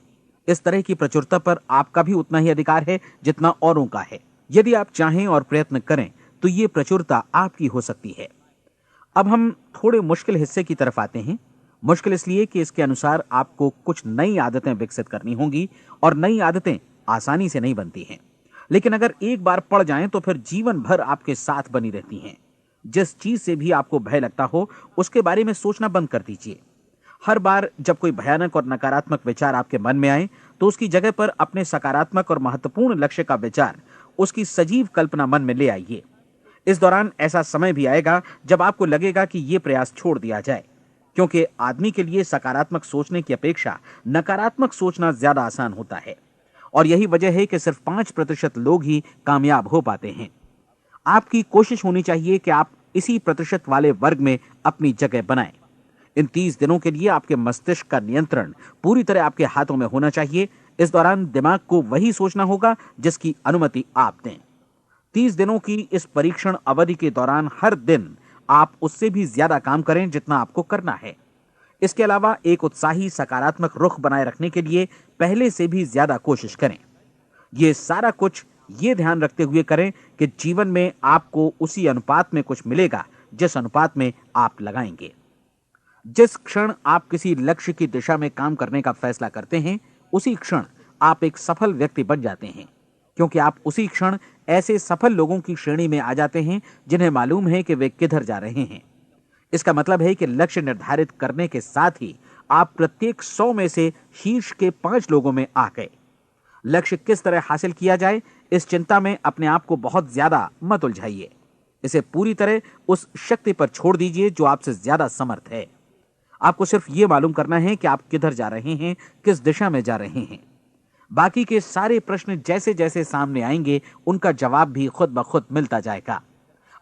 इस तरह की प्रचुरता पर आपका भी उतना ही अधिकार है जितना औरों का है। यदि आप चाहें और प्रयत्न करें तो ये प्रचुरता आपकी हो सकती है। अब हम थोड़े मुश्किल हिस्से की तरफ आते हैं। मुश्किल इसलिए कि इसके अनुसार आपको कुछ नई आदतें विकसित करनी होंगी और नई आदतें आसानी से नहीं बनती हैं, लेकिन अगर एक बार पड़ जाएं तो फिर जीवन भर आपके साथ बनी रहती हैं। जिस चीज से भी आपको भय लगता हो उसके बारे में सोचना बंद कर दीजिए। हर बार जब कोई भयानक और नकारात्मक विचार आपके मन में आए तो उसकी जगह पर अपने सकारात्मक और महत्वपूर्ण लक्ष्य का विचार, उसकी सजीव कल्पना मन में ले आइए। इस दौरान ऐसा समय भी आएगा जब आपको लगेगा कि यह प्रयास छोड़ दिया जाए, क्योंकि आदमी के लिए सकारात्मक सोचने की अपेक्षा नकारात्मक सोचना ज्यादा आसान होता है। और यही वजह है कि सिर्फ 5% लोग ही कामयाब हो पाते हैं। आपकी कोशिश होनी चाहिए कि आप इसी प्रतिशत वाले वर्ग में अपनी जगह बनाएं। इन 30 दिनों के लिए आपके मस्तिष्क का नियंत्रण पूरी तरह आपके हाथों में होना चाहिए। इस दौरान दिमाग को वही सोचना होगा जिसकी अनुमति आप दें। 30 दिनों की इस परीक्षण अवधि के दौरान हर दिन आप उससे भी ज्यादा काम करें जितना आपको करना है। इसके अलावा एक उत्साही सकारात्मक रुख बनाए रखने के लिए पहले से भी ज्यादा कोशिश करें। यह सारा कुछ ये ध्यान रखते हुए करें कि जीवन में आपको उसी अनुपात में कुछ मिलेगा जिस अनुपात में आप लगाएंगे। जिस क्षण आप किसी लक्ष्य की दिशा में काम करने का फैसला करते हैं, उसी क्षण आप एक सफल व्यक्ति बन जाते हैं, क्योंकि आप उसी क्षण ऐसे सफल लोगों की श्रेणी में आ जाते हैं जिन्हें मालूम है कि वे किधर जा रहे हैं। इसका मतलब है कि लक्ष्य निर्धारित करने के साथ ही आप प्रत्येक 100 में से शीर्ष के 5 लोगों में आ गए। लक्ष्य किस तरह हासिल किया जाए, इस चिंता में अपने आप को बहुत ज्यादा मत उलझाइए। इसे पूरी तरह उस शक्ति पर छोड़ दीजिए जो आपसे ज्यादा समर्थ है। आपको सिर्फ ये मालूम करना है कि आप किधर जा रहे हैं, किस दिशा में जा रहे हैं। बाकी के सारे प्रश्न जैसे जैसे सामने आएंगे उनका जवाब भी खुद ब खुद मिलता जाएगा।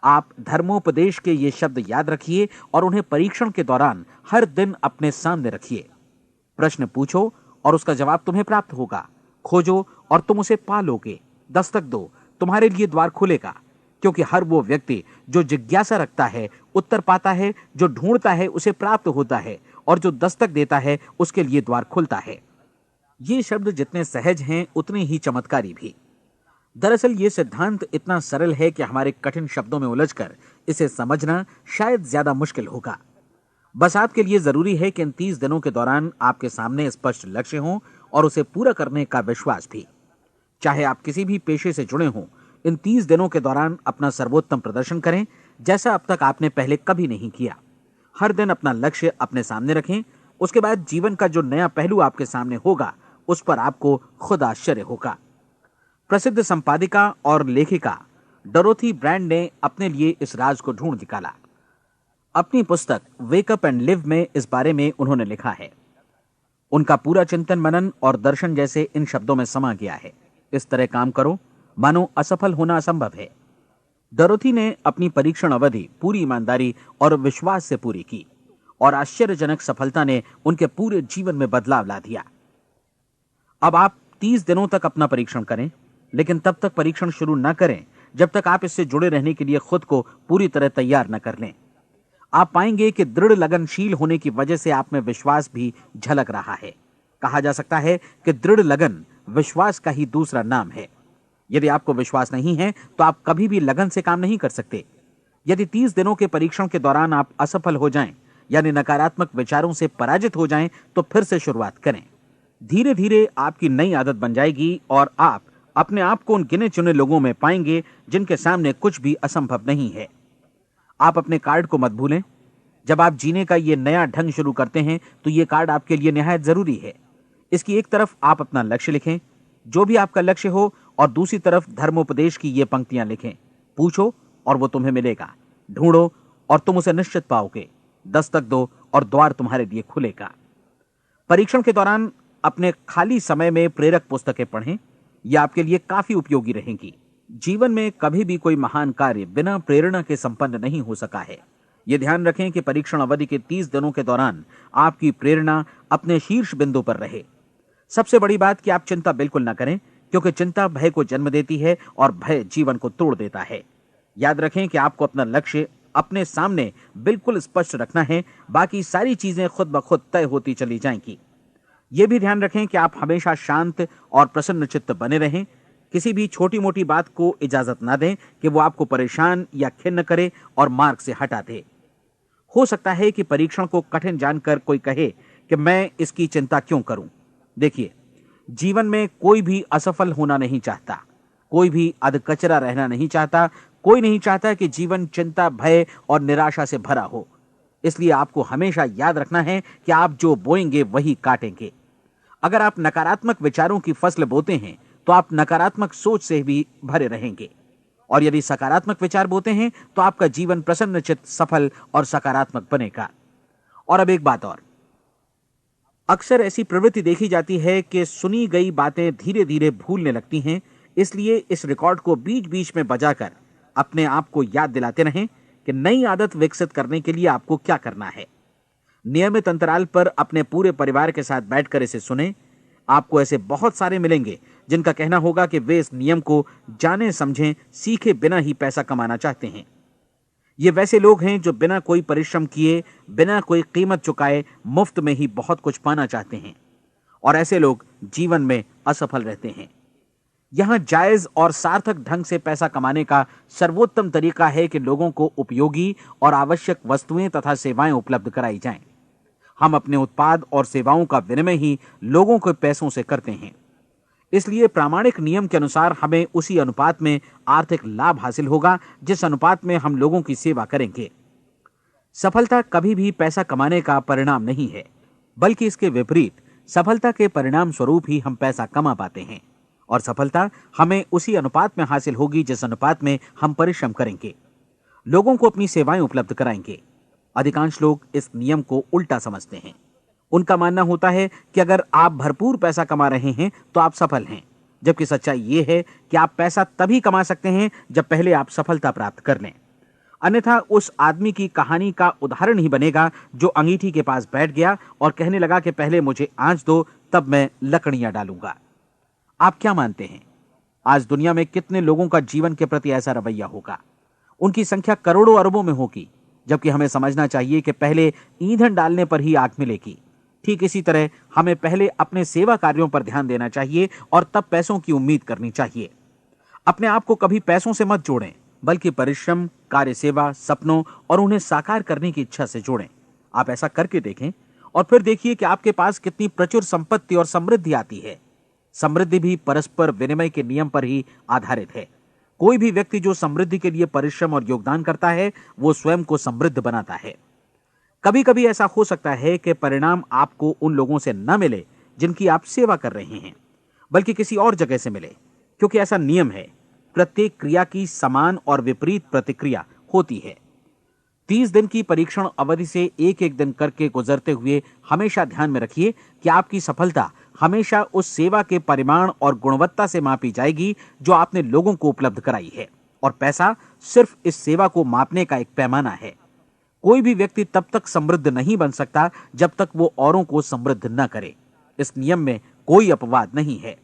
आप धर्मोपदेश के ये शब्द याद रखिए और उन्हें परीक्षण के दौरान हर दिन अपने सामने रखिए। प्रश्न पूछो और उसका जवाब तुम्हें प्राप्त होगा। खोजो और तुम उसे पा लोगे। दस्तक दो, तुम्हारे लिए द्वार खुलेगा, क्योंकि हर वो व्यक्ति जो जिज्ञासा रखता है उत्तर पाता है, जो ढूंढता है उसे प्राप्त होता है, और जो दस्तक देता है उसके लिए द्वार खुलता है। ये शब्द जितने सहज हैं उतने ही चमत्कारी भी। दरअसल ये सिद्धांत इतना सरल है कि हमारे कठिन शब्दों में उलझकर इसे समझना शायद ज्यादा मुश्किल होगा। बस आपके लिए जरूरी है कि इन 30 दिनों के दौरान आपके सामने स्पष्ट लक्ष्य हो और उसे पूरा करने का विश्वास भी। चाहे आप किसी भी पेशे से जुड़े हों, इन 30 दिनों के दौरान अपना सर्वोत्तम प्रदर्शन करें, जैसा अब तक आपने पहले कभी नहीं किया। हर दिन अपना लक्ष्य अपने सामने रखें। उसके बाद जीवन का जो नया पहलू आपके सामने होगा उस पर आपको खुद आश्चर्य होगा। प्रसिद्ध संपादिका और लेखिका डोरोथी ब्रैंड ने अपने लिए इस राज को ढूंढ निकाला। अपनी पुस्तक वेक अप एंड लिव में इस बारे में उन्होंने लिखा है। उनका पूरा चिंतन मनन और दर्शन जैसे इन शब्दों में समा गया है। इस तरह काम करो मानो असफल होना असंभव है। डोरोथी ने अपनी परीक्षण अवधि पूरी ईमानदारी और विश्वास से पूरी की और आश्चर्यजनक सफलता ने उनके पूरे जीवन में बदलाव ला दिया। अब आप 30 दिनों तक अपना परीक्षण करें, लेकिन तब तक परीक्षण शुरू न करें जब तक आप इससे जुड़े रहने के लिए खुद को पूरी तरह तैयार न कर लें। आप पाएंगे कि दृढ़ लगनशील होने की वजह से आप में विश्वास भी झलक रहा है। कहा जा सकता है कि दृढ़ लगन विश्वास का ही दूसरा नाम है। यदि आपको विश्वास नहीं है तो आप कभी भी लगन से काम नहीं कर सकते। यदि 30 दिनों के परीक्षण के दौरान आप असफल हो जाएं, यानी नकारात्मक विचारों से पराजित हो जाएं, तो फिर से शुरुआत करें। धीरे धीरे आपकी नई आदत बन जाएगी और आप अपने आप को उन गिने चुने लोगों में पाएंगे जिनके सामने कुछ भी असंभव नहीं है। आप अपने कार्ड को मत भूलें। जब आप जीने का ये नया ढंग शुरू करते हैं तो ये कार्ड आपके लिए निहायत जरूरी है। इसकी एक तरफ आप अपना लक्ष्य लिखें, जो भी आपका लक्ष्य हो, और दूसरी तरफ धर्मोपदेश की ये पंक्तियां लिखें। पूछो और वो तुम्हें मिलेगा, ढूंढो और तुम उसे निश्चित पाओगे, दस्तक दो और द्वार तुम्हारे लिए खुलेगा। परीक्षण के दौरान अपने खाली समय में प्रेरक पुस्तकें पढ़ें। यह आपके लिए काफी उपयोगी रहेंगी। जीवन में कभी भी कोई महान कार्य बिना प्रेरणा के संपन्न नहीं हो सका है। यह ध्यान रखें कि परीक्षण अवधि के 30 दिनों के दौरान आपकी प्रेरणा अपने शीर्ष बिंदु पर रहे। सबसे बड़ी बात कि आप चिंता बिल्कुल न करें, क्योंकि चिंता भय को जन्म देती है और भय जीवन को तोड़ देता है। याद रखें कि आपको अपना लक्ष्य अपने सामने बिल्कुल स्पष्ट रखना है, बाकी सारी चीजें खुद ब खुद तय होती चली जाएंगी। यह भी ध्यान रखें कि आप हमेशा शांत और प्रसन्न चित्त बने रहें। किसी भी छोटी मोटी बात को इजाजत ना दें कि वो आपको परेशान या खिन्न करे और मार्ग से हटा दे। हो सकता है कि परीक्षण को कठिन जानकर कोई कहे कि मैं इसकी चिंता क्यों करूं। देखिए, जीवन में कोई भी असफल होना नहीं चाहता, कोई भी अधकचरा रहना नहीं चाहता, कोई नहीं चाहता कि जीवन चिंता, भय और निराशा से भरा हो। इसलिए आपको हमेशा याद रखना है कि आप जो बोएंगे वही काटेंगे। अगर आप नकारात्मक विचारों की फसल बोते हैं तो आप नकारात्मक सोच से भी भरे रहेंगे, और यदि सकारात्मक विचार बोते हैं तो आपका जीवन प्रसन्नचित्त, सफल और सकारात्मक बनेगा। और अब एक बात और, अक्सर ऐसी प्रवृत्ति देखी जाती है कि सुनी गई बातें धीरे धीरे भूलने लगती हैं। इसलिए इस रिकॉर्ड को बीच बीच में बजाकर अपने आप को याद दिलाते रहें कि नई आदत विकसित करने के लिए आपको क्या करना है। नियमित अंतराल पर अपने पूरे परिवार के साथ बैठकर इसे सुनें। आपको ऐसे बहुत सारे मिलेंगे जिनका कहना होगा कि वे इस नियम को जाने समझें सीखे बिना ही पैसा कमाना चाहते हैं। ये वैसे लोग हैं जो बिना कोई परिश्रम किए, बिना कोई कीमत चुकाए मुफ्त में ही बहुत कुछ पाना चाहते हैं, और ऐसे लोग जीवन में असफल रहते हैं। यहां जायज और सार्थक ढंग से पैसा कमाने का सर्वोत्तम तरीका है कि लोगों को उपयोगी और आवश्यक वस्तुएं तथा सेवाएं उपलब्ध कराई जाएं। हम अपने उत्पाद और सेवाओं का विनिमय ही लोगों के पैसों से करते हैं। इसलिए प्रामाणिक नियम के अनुसार हमें उसी अनुपात में आर्थिक लाभ हासिल होगा जिस अनुपात में हम लोगों की सेवा करेंगे। सफलता कभी भी पैसा कमाने का परिणाम नहीं है, बल्कि इसके विपरीत सफलता के परिणाम स्वरूप ही हम पैसा कमा पाते हैं, और सफलता हमें उसी अनुपात में हासिल होगी जिस अनुपात में हम परिश्रम करेंगे, लोगों को अपनी सेवाएं उपलब्ध कराएंगे। अधिकांश लोग इस नियम को उल्टा समझते हैं। उनका मानना होता है कि अगर आप भरपूर पैसा कमा रहे हैं तो आप सफल हैं, जबकि सच्चाई यह है कि आप पैसा तभी कमा सकते हैं जब पहले आप सफलता प्राप्त कर लें। अन्यथा उस आदमी की कहानी का उदाहरण ही बनेगा जो अंगीठी के पास बैठ गया और कहने लगा कि पहले मुझे आंच दो, तब मैं लकड़ियां डालूंगा। आप क्या मानते हैं, आज दुनिया में कितने लोगों का जीवन के प्रति ऐसा रवैया होगा? उनकी संख्या करोड़ों अरबों में होगी, जबकि हमें समझना चाहिए कि पहले ईंधन डालने पर ही आग मिलेगी। ठीक इसी तरह हमें पहले अपने सेवा कार्यों पर ध्यान देना चाहिए और तब पैसों की उम्मीद करनी चाहिए। अपने आप को कभी पैसों से मत जोड़ें, बल्कि परिश्रम, कार्य सेवा, सपनों और उन्हें साकार करने की इच्छा से जोड़ें। आप ऐसा करके देखें और फिर देखिए कि आपके पास कितनी प्रचुर संपत्ति और समृद्धि आती है। समृद्धि भी परस्पर विनिमय के नियम पर ही आधारित है। कोई भी व्यक्ति जो समृद्धि के लिए परिश्रम और योगदान करता है, वो स्वयं को समृद्ध बनाता है। कभी कभी ऐसा हो सकता है कि परिणाम आपको उन लोगों से न मिले जिनकी आप सेवा कर रहे हैं, बल्कि किसी और जगह से मिले, क्योंकि ऐसा नियम है, प्रत्येक क्रिया की समान और विपरीत प्रतिक्रिया होती है। 30 दिन की परीक्षण अवधि से एक एक दिन करके गुजरते हुए हमेशा ध्यान में रखिए कि आपकी सफलता हमेशा उस सेवा के परिमाण और गुणवत्ता से मापी जाएगी जो आपने लोगों को उपलब्ध कराई है, और पैसा सिर्फ इस सेवा को मापने का एक पैमाना है। कोई भी व्यक्ति तब तक समृद्ध नहीं बन सकता जब तक वो औरों को समृद्ध न करे। इस नियम में कोई अपवाद नहीं है।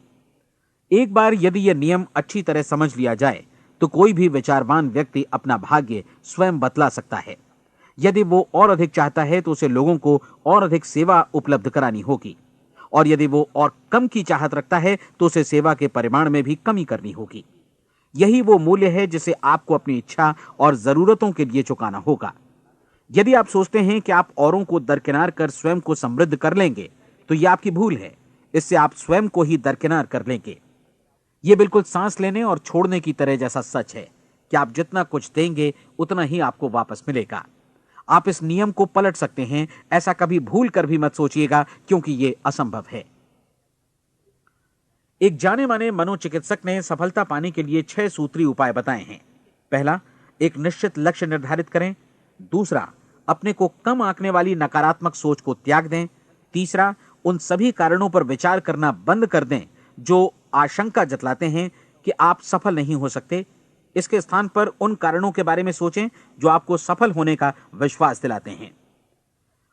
एक बार यदि यह नियम अच्छी तरह समझ लिया जाए तो कोई भी विचारवान व्यक्ति अपना भाग्य स्वयं बतला सकता है। यदि वो और अधिक चाहता है तो उसे लोगों को और अधिक सेवा उपलब्ध करानी होगी, और यदि वो और कम की चाहत रखता है तो उसे सेवा के परिमाण में भी कमी करनी होगी। यही वो मूल्य है जिसे आपको अपनी इच्छा और जरूरतों के लिए चुकाना होगा। यदि आप सोचते हैं कि आप औरों को दरकिनार कर स्वयं को समृद्ध कर लेंगे तो यह आपकी भूल है। इससे आप स्वयं को ही दरकिनार कर लेंगे। यह बिल्कुल सांस लेने और छोड़ने की तरह जैसा सच है कि आप जितना कुछ देंगे उतना ही आपको वापस मिलेगा। आप इस नियम को पलट सकते हैं, ऐसा कभी भूल कर भी मत सोचिएगा, क्योंकि यह असंभव है। एक जाने माने मनोचिकित्सक ने सफलता पाने के लिए 6 सूत्री उपाय बताए हैं। पहला, एक निश्चित लक्ष्य निर्धारित करें। दूसरा, अपने को कम आंकने वाली नकारात्मक सोच को त्याग दें। तीसरा, उन सभी कारणों पर विचार करना बंद कर दें जो आशंका जतलाते हैं कि आप सफल नहीं हो सकते। इसके स्थान पर उन कारणों के बारे में सोचें जो आपको सफल होने का विश्वास दिलाते हैं।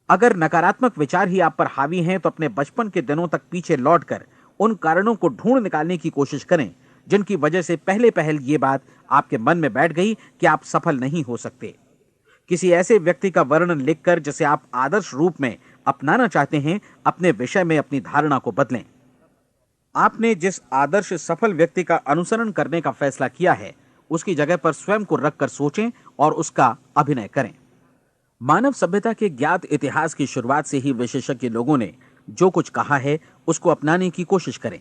अगर नकारात्मक विचार ही आप पर हावी हैं तो अपने बचपन के दिनों तक पीछे लौटकर उन कारणों को ढूंढ निकालने की कोशिश करें जिनकी वजह से पहले पहल ये बात आपके मन में बैठ गई कि आप सफल नहीं हो सकते। किसी ऐसे व्यक्ति का वर्णन लिखकर जिसे आप आदर्श रूप में अपनाना चाहते हैं, अपने विषय में अपनी धारणा को बदलें। आपने जिस आदर्श सफल व्यक्ति का अनुसरण करने का फैसला किया है, उसकी जगह पर स्वयं को रखकर सोचें और उसका अभिनय करें। मानव सभ्यता के ज्ञात इतिहास की शुरुआत से ही विशेषज्ञ लोगों ने जो कुछ कहा है उसको अपनाने की कोशिश करें।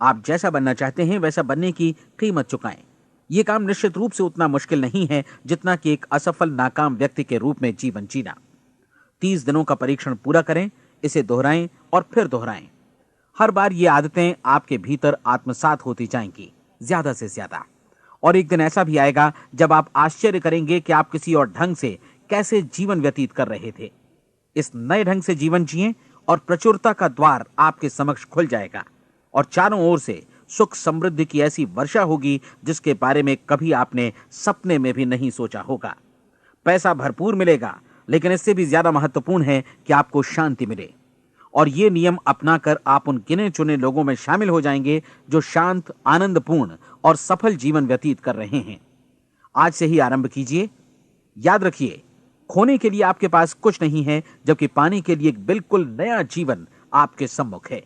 आप जैसा बनना चाहते हैं वैसा बनने की कीमत चुकाएं। यह काम निश्चित रूप से उतना मुश्किल नहीं है जितना कि एक असफल नाकाम व्यक्ति के रूप में जीवन जीना। 30 दिनों का परीक्षण पूरा करें, इसे दोहराएं और फिर दोहराएं। हर बार ये आदतें आपके भीतर आत्मसात होती जाएंगी, ज्यादा से ज्यादा। और एक दिन ऐसा भी आएगा जब आप आश्चर्य करेंगे कि आप किसी और ढंग से कैसे जीवन व्यतीत कर रहे थे। इस नए ढंग से जीवन जिएं और प्रचुरता का द्वार आपके समक्ष खुल जाएगा और चारों ओर से सुख समृद्धि की ऐसी वर्षा होगी जिसके बारे में कभी आपने सपने में भी नहीं सोचा होगा। पैसा भरपूर मिलेगा, लेकिन इससे भी ज्यादा महत्वपूर्ण है कि आपको शांति मिले। और ये नियम अपनाकर आप उन गिने चुने लोगों में शामिल हो जाएंगे जो शांत, आनंदपूर्ण और सफल जीवन व्यतीत कर रहे हैं। आज से ही आरंभ कीजिए। याद रखिए, खोने के लिए आपके पास कुछ नहीं है, जबकि पाने के लिए एक बिल्कुल नया जीवन आपके सम्मुख है।